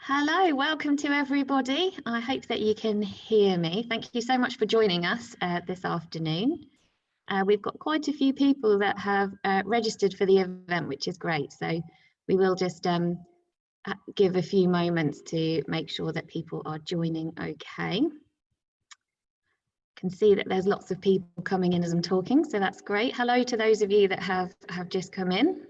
Hello, welcome to everybody. I hope that you can hear me. Thank you so much for joining us this afternoon. We've got quite a few people that have registered for the event, which is great. So we will just give a few moments to make sure that people are joining okay. Can see that there's lots of people coming in as I'm talking, so that's great. Hello to those of you that have just come in.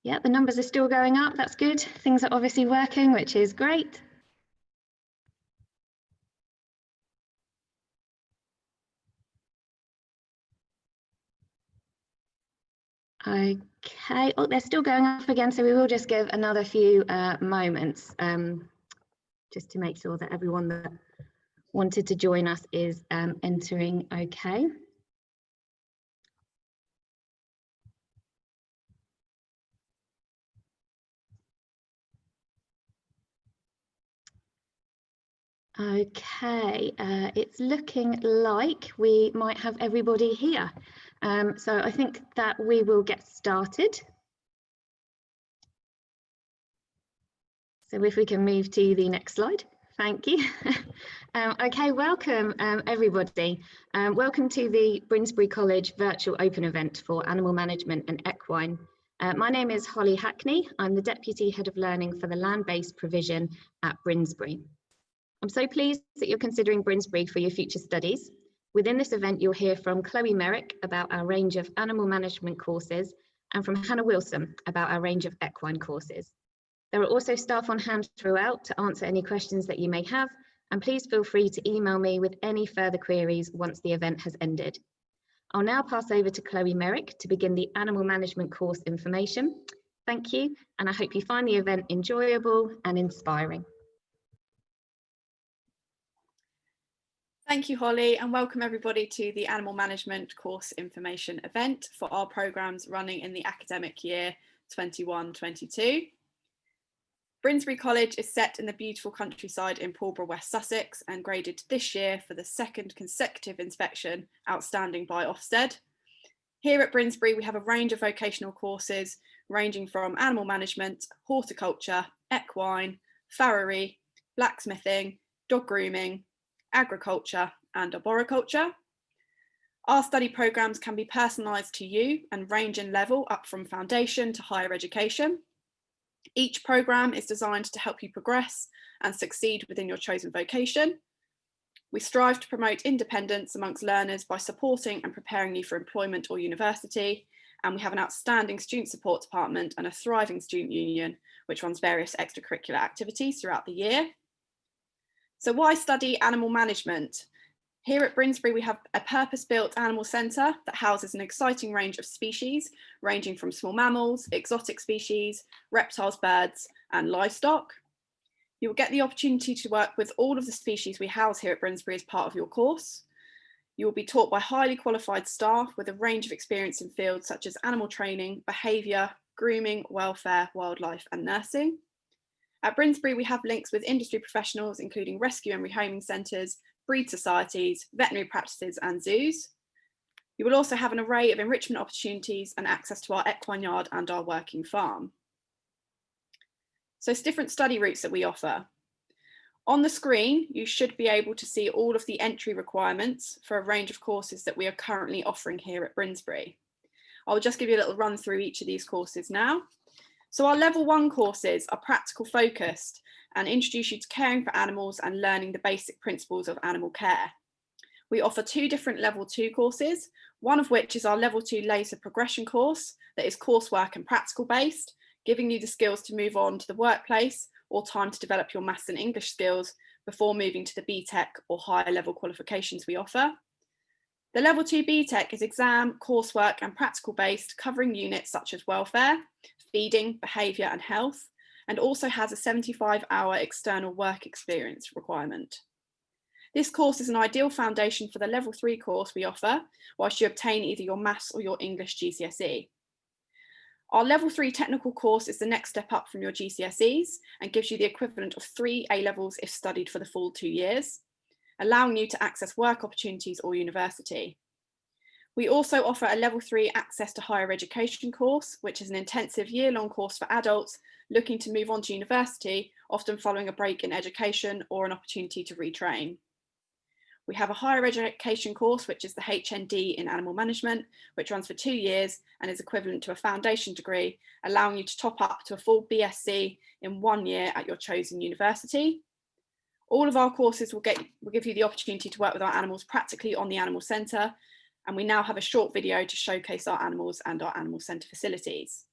Yeah, the numbers are still going up, that's good. Things are obviously working, which is great. Okay, oh, they're still going up again, so we will just give another few moments just to make sure that everyone that wanted to join us is entering okay. Okay, it's looking like we might have everybody here. So I think that we will get started. So if we can move to the next slide. Thank you. Okay, welcome everybody. Welcome to the Brinsbury College virtual open event for animal management and equine. My name is Holly Hackney. I'm the Deputy Head of Learning for the Land-Based provision at Brinsbury. I'm so pleased that you're considering Brinsbury for your future studies. Within this event, you'll hear from Chloe Merrick about our range of animal management courses and from Hannah Wilson about our range of equine courses. There are also staff on hand throughout to answer any questions that you may have, and please feel free to email me with any further queries once the event has ended. I'll now pass over to Chloe Merrick to begin the animal management course information. Thank you, and I hope you find the event enjoyable and inspiring. Thank you, Holly, and welcome everybody to the Animal Management Course Information event for our programmes running in the academic year 21-22. Brinsbury College is set in the beautiful countryside in Pulborough, West Sussex, and graded this year for the second consecutive inspection, outstanding by Ofsted. Here at Brinsbury, we have a range of vocational courses ranging from animal management, horticulture, equine, farriery, blacksmithing, dog grooming, agriculture and arboriculture. Our study programmes can be personalised to you and range in level up from foundation to higher education. Each programme is designed to help you progress and succeed within your chosen vocation. We strive to promote independence amongst learners by supporting and preparing you for employment or university, and we have an outstanding student support department and a thriving student union which runs various extracurricular activities throughout the year. So why study animal management? Here at Brinsbury, we have a purpose-built animal centre that houses an exciting range of species, ranging from small mammals, exotic species, reptiles, birds, and livestock. You will get the opportunity to work with all of the species we house here at Brinsbury as part of your course. You will be taught by highly qualified staff with a range of experience in fields such as animal training, behaviour, grooming, welfare, wildlife, and nursing. At Brinsbury, we have links with industry professionals, including rescue and rehoming centres, breed societies, veterinary practices and zoos. You will also have an array of enrichment opportunities and access to our equine yard and our working farm. So it's different study routes that we offer. On the screen, you should be able to see all of the entry requirements for a range of courses that we are currently offering here at Brinsbury. I'll just give you a little run through each of these courses now. So our level 1 courses are practical focused and introduce you to caring for animals and learning the basic principles of animal care. We offer 2 different level 2 courses, one of which is our level 2 later progression course that is coursework and practical based, giving you the skills to move on to the workplace or time to develop your maths and English skills before moving to the BTEC or higher level qualifications we offer. The level 2 BTEC is exam, coursework and practical based, covering units such as welfare, feeding, behaviour and health, and also has a 75-hour external work experience requirement. This course is an ideal foundation for the level 3 course we offer, whilst you obtain either your maths or your English GCSE. Our level 3 technical course is the next step up from your GCSEs and gives you the equivalent of 3 A-levels if studied for the full 2 years, allowing you to access work opportunities or university. We also offer a level 3 access to higher education course, which is an intensive year-long course for adults looking to move on to university, often following a break in education or an opportunity to retrain. We have a higher education course, which is the HND in animal management, which runs for 2 years and is equivalent to a foundation degree, allowing you to top up to a full BSc in 1 year at your chosen university. All of our courses will give you the opportunity to work with our animals practically on the animal centre, and we now have a short video to showcase our animals and our animal centre facilities.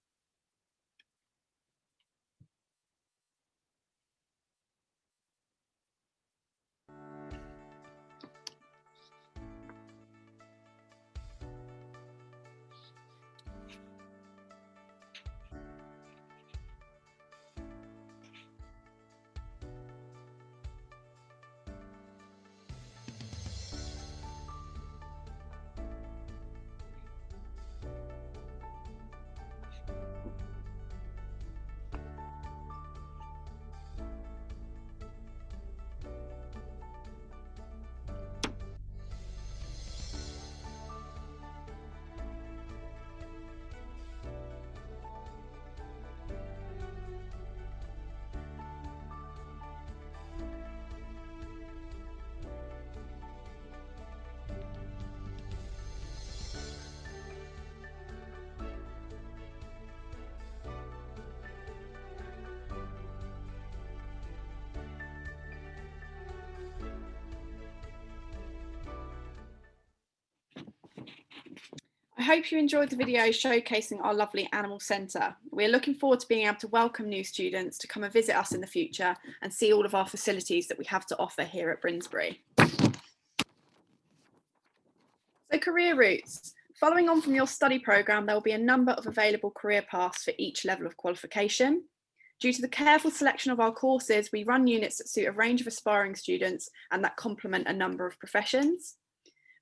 I hope you enjoyed the video showcasing our lovely animal centre. We're looking forward to being able to welcome new students to come and visit us in the future and see all of our facilities that we have to offer here at Brinsbury. So career routes. Following on from your study programme, there will be a number of available career paths for each level of qualification. Due to the careful selection of our courses, we run units that suit a range of aspiring students and that complement a number of professions.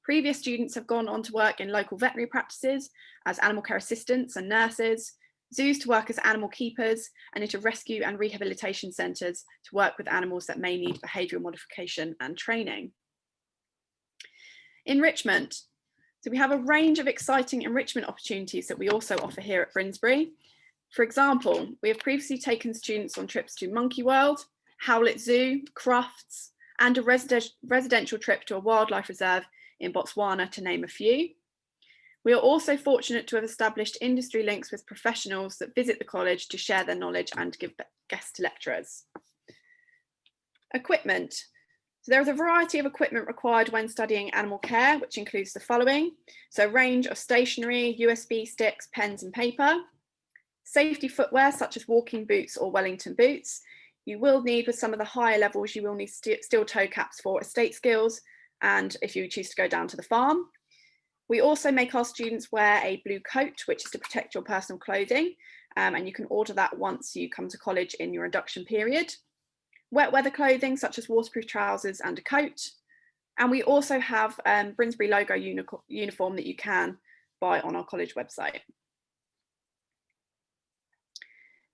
Previous students have gone on to work in local veterinary practices as animal care assistants and nurses, zoos to work as animal keepers, and into rescue and rehabilitation centres to work with animals that may need behavioural modification and training. Enrichment. So we have a range of exciting enrichment opportunities that we also offer here at Brinsbury. For example, we have previously taken students on trips to Monkey World, Howlett Zoo, Crufts, and a residential trip to a wildlife reserve in Botswana, to name a few. We are also fortunate to have established industry links with professionals that visit the college to share their knowledge and give guest lecturers. Equipment. So there is a variety of equipment required when studying animal care, which includes the following. So a range of stationery, USB sticks, pens and paper. Safety footwear such as walking boots or Wellington boots. You will need, with some of the higher levels, you will need steel toe caps for estate skills, and if you choose to go down to the farm. We also make our students wear a blue coat, which is to protect your personal clothing, and you can order that once you come to college in your induction period. Wet weather clothing such as waterproof trousers and a coat. And we also have Brinsbury logo uniform that you can buy on our college website.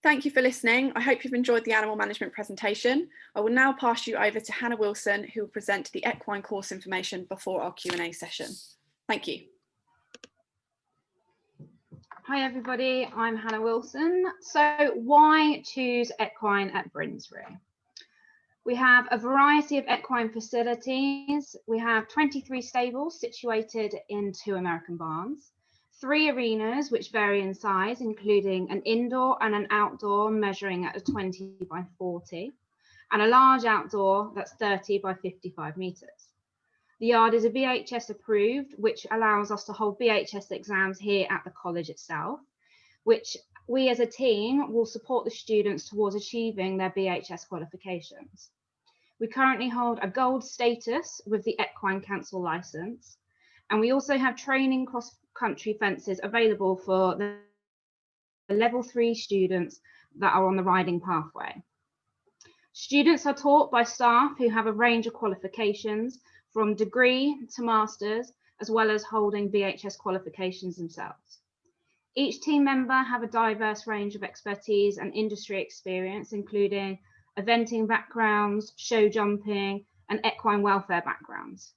Thank you for listening. I hope you've enjoyed the animal management presentation. I will now pass you over to Hannah Wilson, who will present the equine course information before our Q&A session. Thank you. Hi everybody, I'm Hannah Wilson. So why choose equine at Brinsbury? We have a variety of equine facilities. We have 23 stables situated in 2 American barns. 3 arenas which vary in size, including an indoor and an outdoor measuring at a 20 by 40, and a large outdoor that's 30 by 55 metres. The yard is a BHS approved, which allows us to hold BHS exams here at the college itself, which we as a team will support the students towards achieving their BHS qualifications. We currently hold a gold status with the Equine Council licence, and we also have training cross-country fences available for the level 3 students that are on the riding pathway. Students are taught by staff who have a range of qualifications from degree to masters, as well as holding BHS qualifications themselves. Each team member have a diverse range of expertise and industry experience, including eventing backgrounds, show jumping, and equine welfare backgrounds.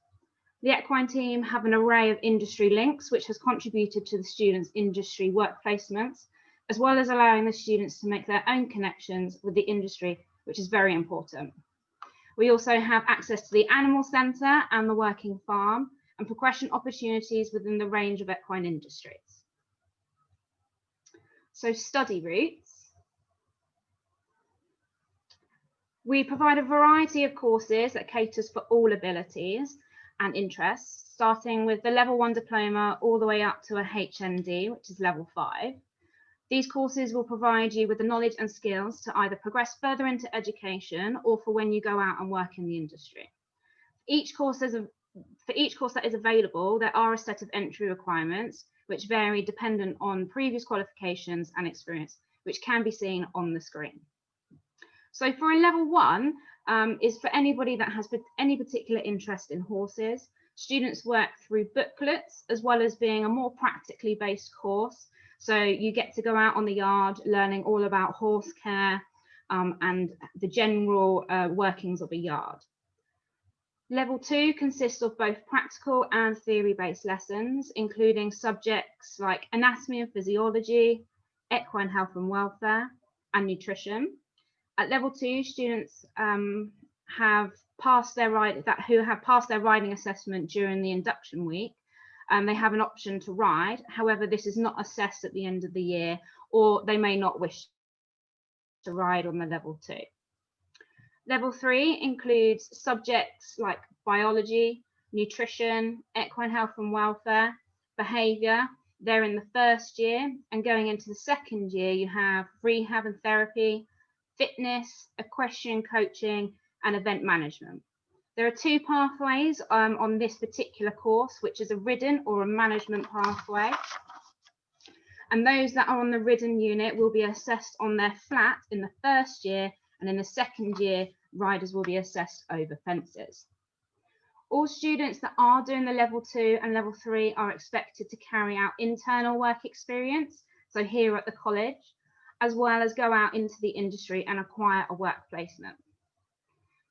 The Equine team have an array of industry links, which has contributed to the students' industry work placements, as well as allowing the students to make their own connections with the industry, which is very important. We also have access to the Animal Centre and the Working Farm, and progression opportunities within the range of equine industries. So study routes. We provide a variety of courses that caters for all abilities and interests, starting with the level 1 diploma all the way up to a HND, which is level 5. These courses will provide you with the knowledge and skills to either progress further into education or for when you go out and work in the industry. For each course that is available, there are a set of entry requirements which vary dependent on previous qualifications and experience, which can be seen on the screen. So for a level 1 is for anybody that has any particular interest in horses. Students work through booklets as well as being a more practically based course. So you get to go out on the yard learning all about horse care and the general workings of a yard. Level 2 consists of both practical and theory-based lessons, including subjects like anatomy and physiology, equine health and welfare, and nutrition. At level 2, students who have passed their riding assessment during the induction week, they have an option to ride. However, this is not assessed at the end of the year, or they may not wish to ride on the level 2. Level 3 includes subjects like biology, nutrition, equine health and welfare, behaviour. They're in the first year, and going into the second year, you have rehab and therapy, fitness, equestrian coaching, and event management. There are 2 pathways on this particular course, which is a ridden or a management pathway. And those that are on the ridden unit will be assessed on their flat in the first year, and in the second year, riders will be assessed over fences. All students that are doing the level 2 and level 3 are expected to carry out internal work experience, so here at the college, as well as go out into the industry and acquire a work placement.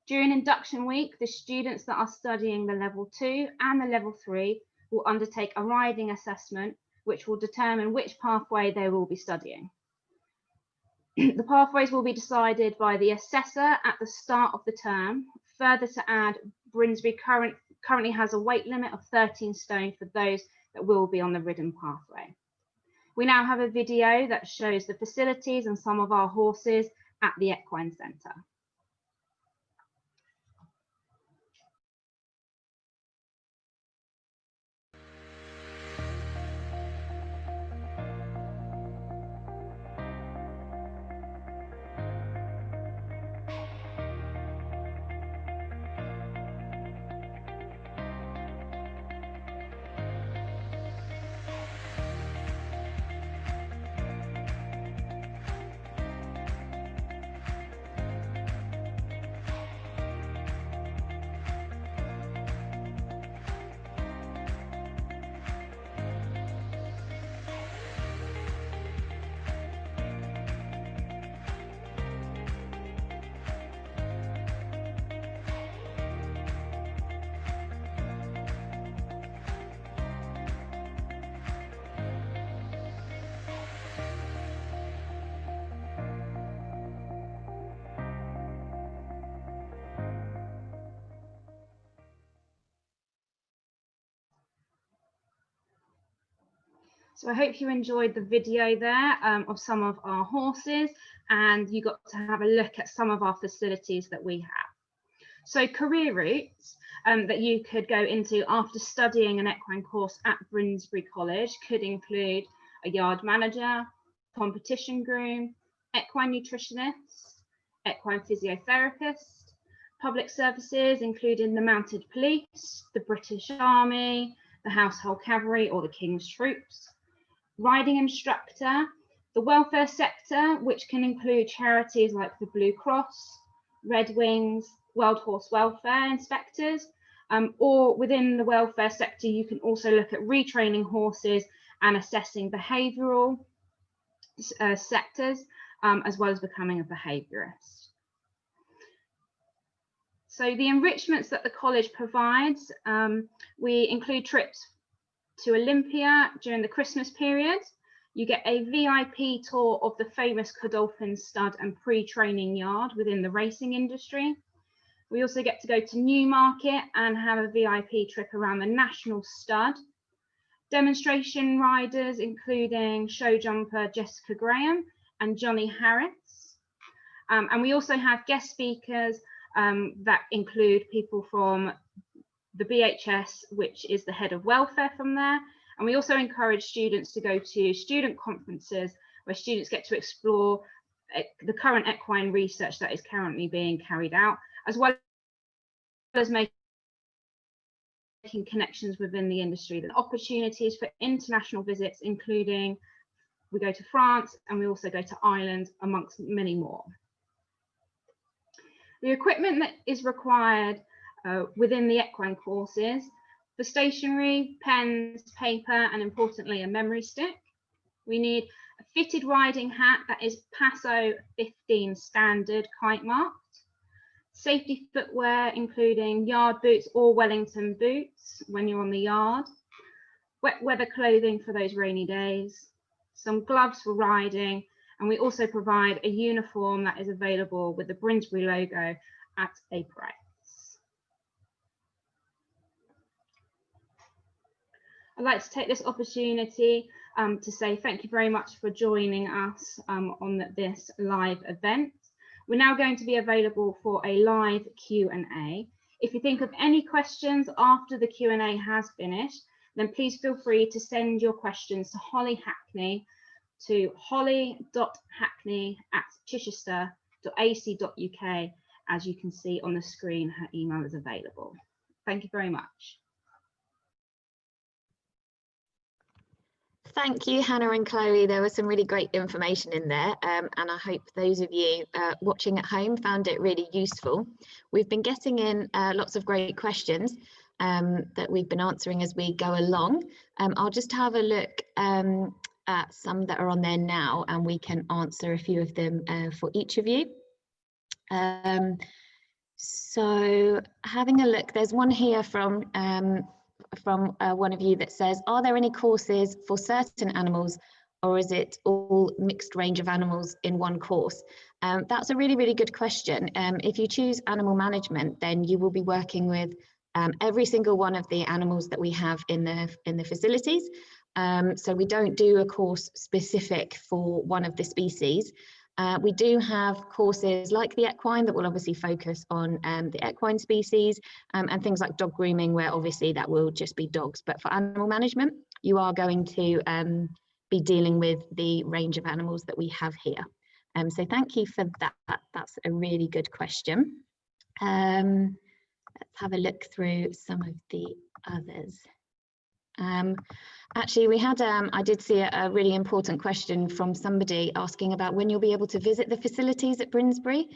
During induction week, the students that are studying the level 2 and the level 3 will undertake a riding assessment, which will determine which pathway they will be studying. The pathways will be decided by the assessor at the start of the term. Further to add, Brinsbury currently has a weight limit of 13 stone for those that will be on the ridden pathway. We now have a video that shows the facilities and some of our horses at the Equine Centre. So I hope you enjoyed the video there of some of our horses, and you got to have a look at some of our facilities that we have. So career routes that you could go into after studying an equine course at Brinsbury College could include a yard manager, competition groom, equine nutritionist, equine physiotherapist, public services including the Mounted Police, the British Army, the Household Cavalry or the King's Troops, riding instructor, the welfare sector, which can include charities like the Blue Cross, Red Wings, World Horse Welfare Inspectors, or within the welfare sector, you can also look at retraining horses and assessing behavioural sectors, as well as becoming a behaviourist. So the enrichments that the college provides, we include trips to Olympia during the Christmas period. You get a VIP tour of the famous Godolphin stud and pre-training yard within the racing industry. We also get to go to Newmarket and have a VIP trip around the National Stud. Demonstration riders including show jumper Jessica Graham and Johnny Harris. And we also have guest speakers that include people from the BHS, which is the head of welfare from there. And we also encourage students to go to student conferences where students get to explore the current equine research that is currently being carried out, as well as making connections within the industry. The opportunities for international visits, including we go to France and we also go to Ireland, amongst many more. The equipment that is required within the equine courses: for stationery, pens, paper, and importantly, a memory stick. We need a fitted riding hat that is PASO 15 standard kite marked. Safety footwear, including yard boots or Wellington boots when you're on the yard. Wet weather clothing for those rainy days. Some gloves for riding. And we also provide a uniform that is available with the Brinsbury logo at a price. I'd like to take this opportunity to say thank you very much for joining us on this live event. We're now going to be available for a live Q&A. If you think of any questions after the Q&A has finished, then please feel free to send your questions to Holly Hackney to holly.hackney@chichester.ac.uk. As you can see on the screen, her email is available. Thank you very much. Thank you, Hannah and Chloe. There was some really great information in there, and I hope those of you watching at home found it really useful. We've been getting in lots of great questions that we've been answering as we go along. I'll just have a look at some that are on there now, and we can answer a few of them for each of you. So having a look, there's one here from one of you that says, are there any courses for certain animals, or is it all mixed range of animals in one course? That's a really, really good question. If you choose animal management, then you will be working with every single one of the animals that we have in the facilities. So we don't do a course specific for one of the species. We do have courses like the equine that will obviously focus on the equine species, and things like dog grooming, where obviously that will just be dogs. But for animal management, you are going to be dealing with the range of animals that we have here. So thank you for that. That's a really good question. Let's have a look through some of the others. Actually, we had, I did see a really important question from somebody asking about when you'll be able to visit the facilities at Brinsbury.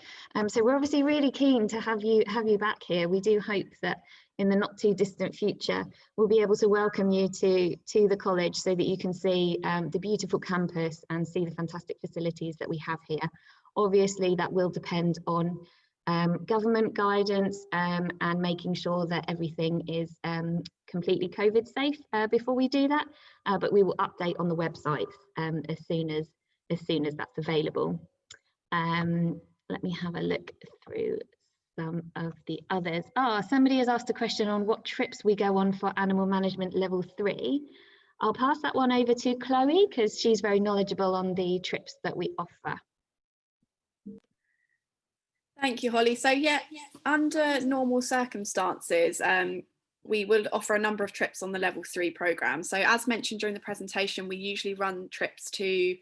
So we're obviously really keen to have you back here. We do hope that in the not too distant future, we'll be able to welcome you to the college so that you can see the beautiful campus and see the fantastic facilities that we have here. Obviously, that will depend on government guidance and making sure that everything is completely COVID safe before we do that, but we will update on the website as soon as that's available. Let me have a look through some of the others. Somebody has asked a question on what trips we go on for animal management level 3. I'll pass that one over to Chloe because she's very knowledgeable on the trips that we offer. Thank you, Holly. So yeah, under normal circumstances, we would offer a number of trips on the level 3 programme. So as mentioned during the presentation, we usually run trips to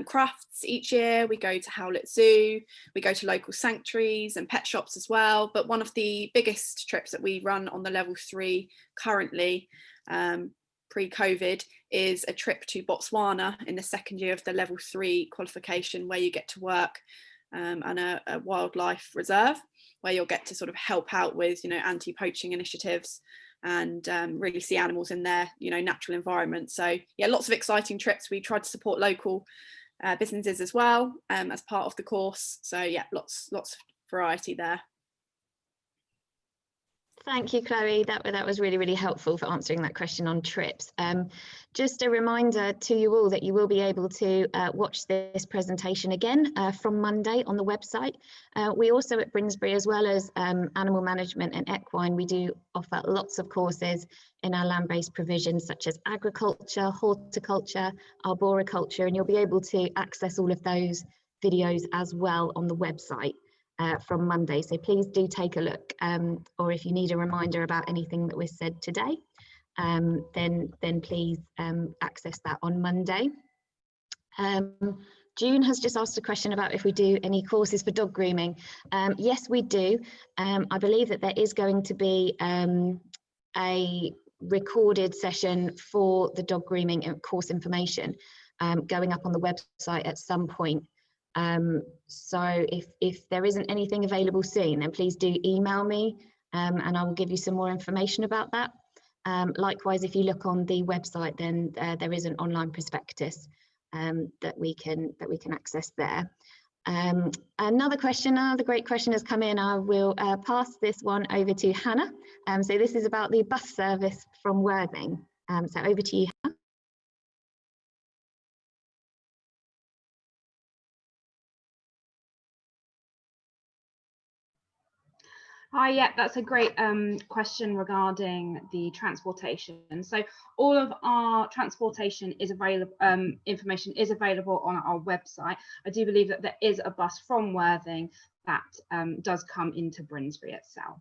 crafts each year. We go to Howlett Zoo, we go to local sanctuaries and pet shops as well. But one of the biggest trips that we run on the level 3 currently, pre-COVID, is a trip to Botswana in the second year of the level 3 qualification, where you get to work and a wildlife reserve, where you'll get to sort of help out with, you know, anti-poaching initiatives and really see animals in their, you know, natural environment. So yeah, lots of exciting trips. We try to support local businesses as well as part of the course. So yeah, lots of variety there. Thank you, Chloe. That was really, really helpful for answering that question on trips. Just a reminder to you all that you will be able to watch this presentation again from Monday on the website. We also at Brinsbury, as well as animal management and equine, we do offer lots of courses in our land-based provisions, such as agriculture, horticulture, arboriculture, and you'll be able to access all of those videos as well on the website from Monday. So please do take a look, or if you need a reminder about anything that was said today, then please access that on Monday. June has just asked a question about if we do any courses for dog grooming. Yes, we do. I believe that there is going to be a recorded session for the dog grooming course information going up on the website at some point. So if there isn't anything available soon, then please do email me and I will give you some more information about that. Likewise, if you look on the website, then there is an online prospectus that we can access there. Another great question has come in. I will pass this one over to Hannah. So this is about the bus service from Worthing. So over to you, Hannah. Hi, yeah, that's a great question regarding the transportation. So all of our transportation is available, information is available on our website. I do believe that there is a bus from Worthing that does come into Brinsbury itself.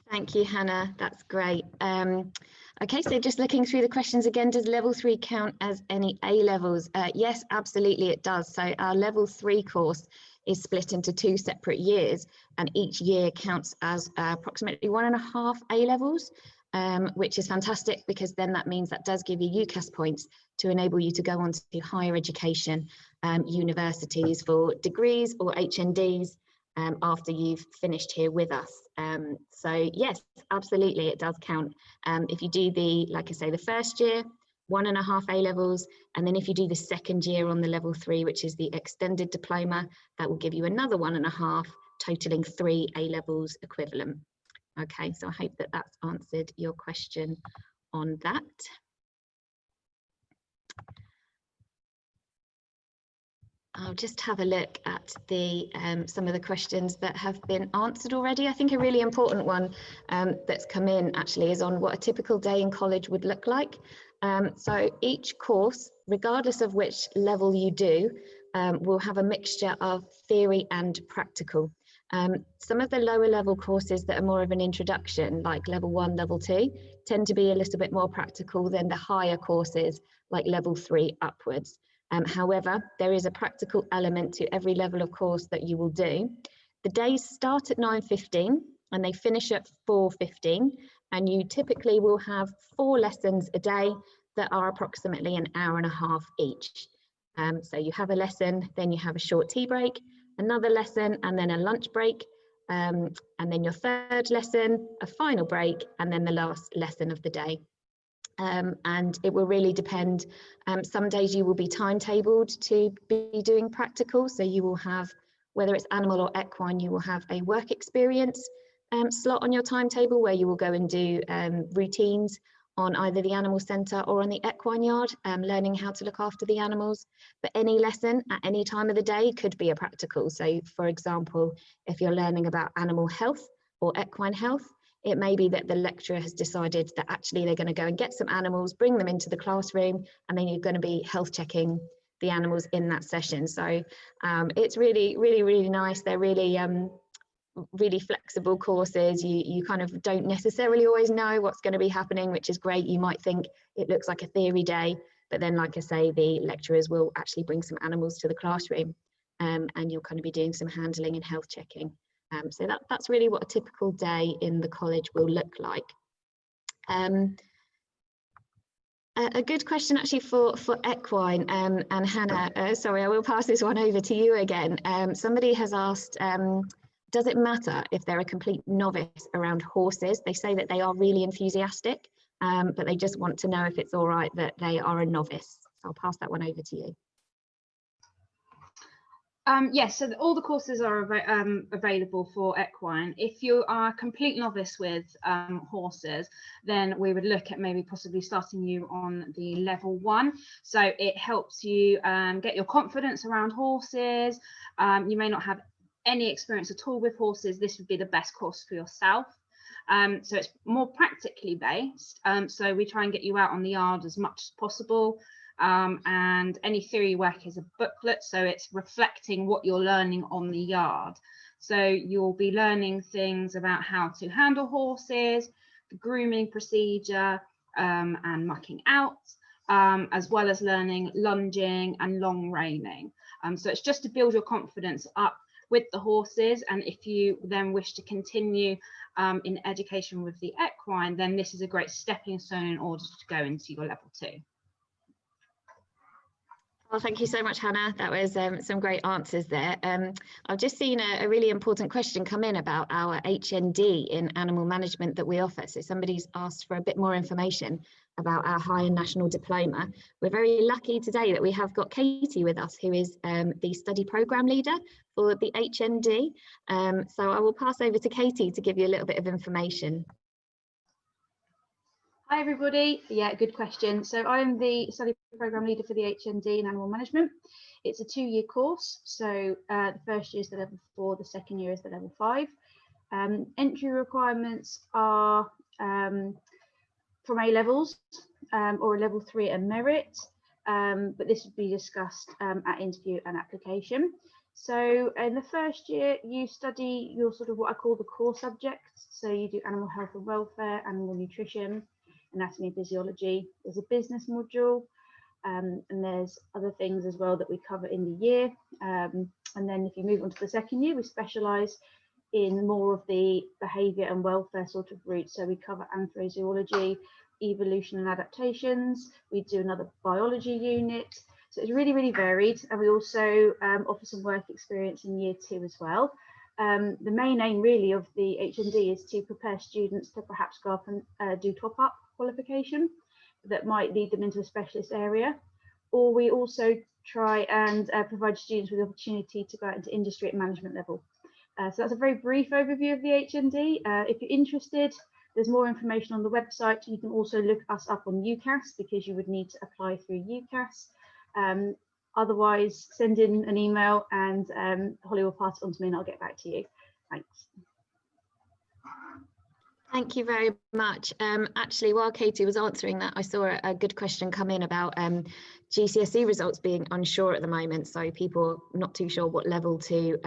Thank you, Hannah. That's great. Okay, so just looking through the questions again, does level 3 count as any A levels? Yes, absolutely it does. So our level 3 course is split into 2 separate years, and each year counts as approximately 1.5 A levels, which is fantastic because then that means that does give you UCAS points to enable you to go on to higher education universities for degrees or HNDs after you've finished here with us. So yes, absolutely it does count. If you do like I say, the first year, 1.5 A levels, and then if you do the second year on the level 3, which is the extended diploma, that will give you another 1.5, totaling 3 A levels equivalent. Okay, so I hope that that's answered your question on that. I'll just have a look at the some of the questions that have been answered already. I think a really important one that's come in actually is on what a typical day in college would look like. So each course, regardless of which level you do, will have a mixture of theory and practical. Some of the lower level courses that are more of an introduction, like level 1, level 2, tend to be a little bit more practical than the higher courses like level 3 upwards. However, there is a practical element to every level of course that you will do. The days start at 9:15 and they finish at 4:15, and you typically will have 4 lessons a day that are approximately 1.5 hours each. So you have a lesson, then you have a short tea break, another lesson, and then a lunch break, and then your third lesson, a final break, and then the last lesson of the day. And it will really depend. Some days you will be timetabled to be doing practical, so you will have, whether it's animal or equine, you will have a work experience slot on your timetable where you will go and do routines on either the animal centre or on the equine yard, learning how to look after the animals. But any lesson at any time of the day could be a practical. So for example, if you're learning about animal health or equine health, it may be that the lecturer has decided that actually they're going to go and get some animals, bring them into the classroom, and then you're going to be health checking the animals in that session. So it's really, really, really nice. They're really, really flexible courses. You kind of don't necessarily always know what's going to be happening, which is great. You might think it looks like a theory day, but then, like I say, the lecturers will actually bring some animals to the classroom, and you'll kind of be doing some handling and health checking. So that's really what a typical day in the college will look like. A good question actually for equine, and Hannah, sorry, I will pass this one over to you again. Somebody has asked, does it matter if they're a complete novice around horses? They say that they are really enthusiastic, but they just want to know if it's all right that they are a novice. So I'll pass that one over to you. Yes, so all the courses are available for equine. If you are a complete novice with horses, then we would look at maybe possibly starting you on the level 1. So it helps you get your confidence around horses. You may not have any experience at all with horses. This would be the best course for yourself. So it's more practically based. So we try and get you out on the yard as much as possible. And any theory work is a booklet, so it's reflecting what you're learning on the yard. So you'll be learning things about how to handle horses, the grooming procedure, and mucking out, as well as learning lunging and long reining. So it's just to build your confidence up with the horses, and if you then wish to continue in education with the equine, then this is a great stepping stone in order to go into your level 2. Well, thank you so much, Hannah. That was some great answers there. I've just seen a really important question come in about our HND in animal management that we offer. So somebody's asked for a bit more information about our higher national diploma. We're very lucky today that we have got Katie with us, who is the study program leader for the HND. So I will pass over to Katie to give you a little bit of information. Hi everybody, yeah, good question. So I'm the study program leader for the HND in animal management. It's a 2-year course, so the first year is the level 4, the second year is the level 5. Entry requirements are from A levels or a level 3 at merit, but this would be discussed at interview and application. So in the first year, you study your sort of what I call the core subjects. So you do animal health and welfare, animal nutrition, anatomy and physiology. There's a business module, and there's other things as well that we cover in the year. And then if you move on to the second year, we specialise in more of the behaviour and welfare sort of route. So we cover anthrozoology, evolution and adaptations. We do another biology unit. So it's really, really varied. And we also offer some work experience in year 2 as well. The main aim really of the HND is to prepare students to perhaps go up and do top-up qualification that might lead them into a specialist area. Or we also try and provide students with the opportunity to go out into industry at management level. So that's a very brief overview of the HND. If you're interested, there's more information on the website. You can also look us up on UCAS because you would need to apply through UCAS. Otherwise, send in an email and Holly will pass it on to me and I'll get back to you. Thanks. Thank you very much. Actually, while Katie was answering that, I saw a good question come in about GCSE results being unsure at the moment. So people not too sure what level to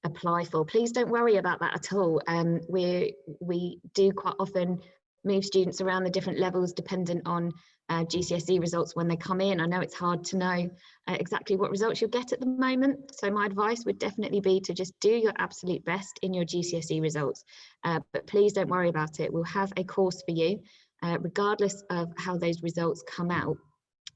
apply for. Please don't worry about that at all. We do quite often move students around the different levels dependent on GCSE results when they come in. I know it's hard to know exactly what results you'll get at the moment. So my advice would definitely be to just do your absolute best in your GCSE results. But please don't worry about it. We'll have a course for you, regardless of how those results come out.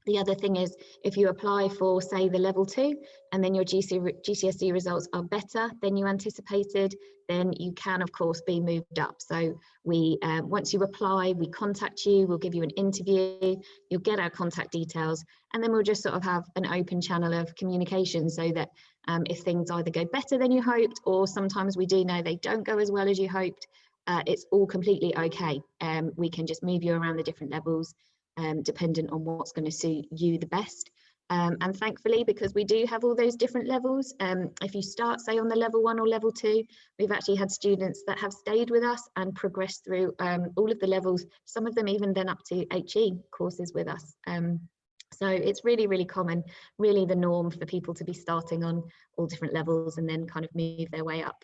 The other thing is, if you apply for, say, the level 2, and then your GCSE results are better than you anticipated, then you can, of course, be moved up. So we, once you apply, we contact you, we'll give you an interview, you'll get our contact details, and then we'll just sort of have an open channel of communication so that if things either go better than you hoped, or sometimes we do know they don't go as well as you hoped, it's all completely okay. We can just move you around the different levels, dependent on what's going to suit you the best. And thankfully, because we do have all those different levels, if you start, say, on the level 1 or level 2, we've actually had students that have stayed with us and progressed through all of the levels, some of them even then up to HE courses with us. So it's really, really common, really the norm for people to be starting on all different levels and then kind of move their way up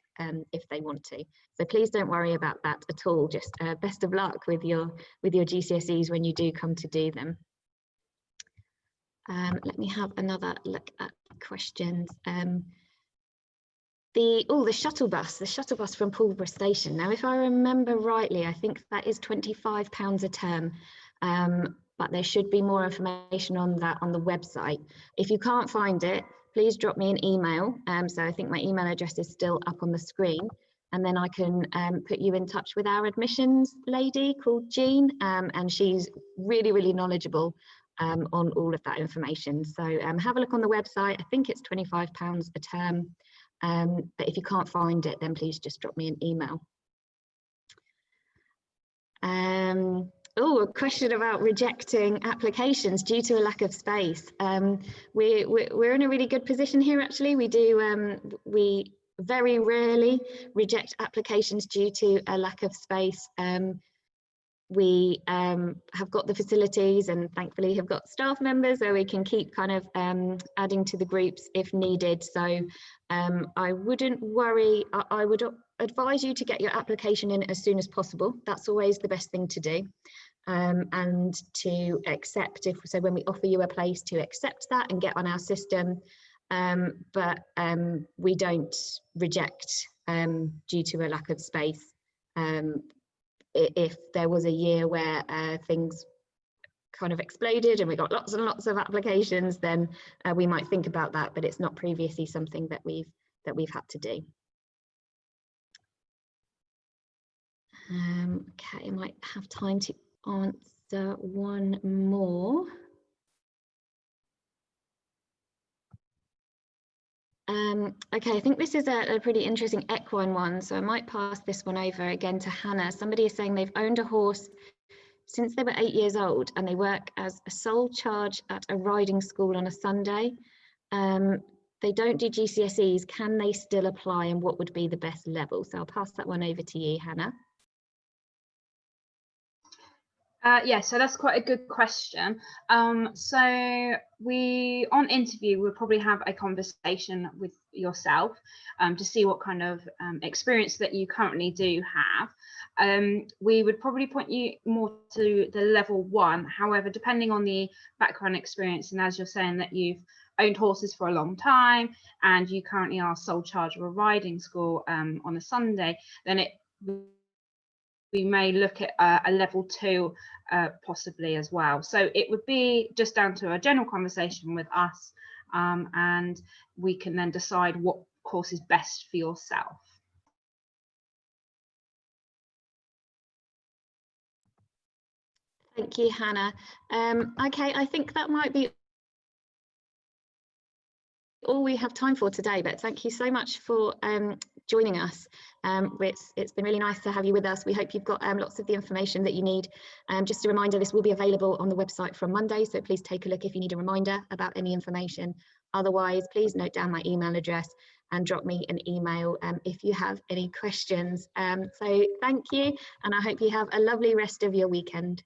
if they want to. So please don't worry about that at all. Just best of luck with your GCSEs when you do come to do them. Let me have another look at questions. The shuttle bus from Pulborough Station. Now, if I remember rightly, I think that is £25 a term. But there should be more information on that on the website. If you can't find it, please drop me an email. So I think my email address is still up on the screen, and then I can put you in touch with our admissions lady called Jean, and she's really, really knowledgeable on all of that information. So have a look on the website. I think it's £25 a term, but if you can't find it, then please just drop me an email. Oh, a question about rejecting applications due to a lack of space. We're in a really good position here, actually. We very rarely reject applications due to a lack of space. We have got the facilities and thankfully have got staff members so we can keep kind of adding to the groups if needed. So I wouldn't worry. I would advise you to get your application in as soon as possible. That's always the best thing to do. And to accept, so when we offer you a place, to accept that and get on our system. But we don't reject due to a lack of space. If there was a year where things kind of exploded and we got lots and lots of applications, then we might think about that, but it's not previously something that we've had to do. Okay, I might have time to answer one more. Okay, I think this is a pretty interesting equine one, so I might pass this one over again to Hannah. Somebody is saying they've owned a horse since they were 8 years old and they work as a sole charge at a riding school on a Sunday. They don't do GCSEs. Can they still apply, and what would be the best level? So I'll pass that one over to you, Hannah. Yeah, so that's quite a good question. So we, on interview, we'll probably have a conversation with yourself to see what kind of experience that you currently do have. We would probably point you more to the level 1. However, depending on the background experience, and as you're saying that you've owned horses for a long time and you currently are sole charge of a riding school on a Sunday, then we may look at a level 2 possibly as well. So it would be just down to a general conversation with us, and we can then decide what course is best for yourself. Thank you, Hannah. Okay, I think that might be all we have time for today, but thank you so much for joining us. It's been really nice to have you with us. We hope you've got lots of the information that you need. Just a reminder, this will be available on the website from Monday, so please take a look if you need a reminder about any information. Otherwise, please note down my email address and drop me an email if you have any questions. So thank you, and I hope you have a lovely rest of your weekend.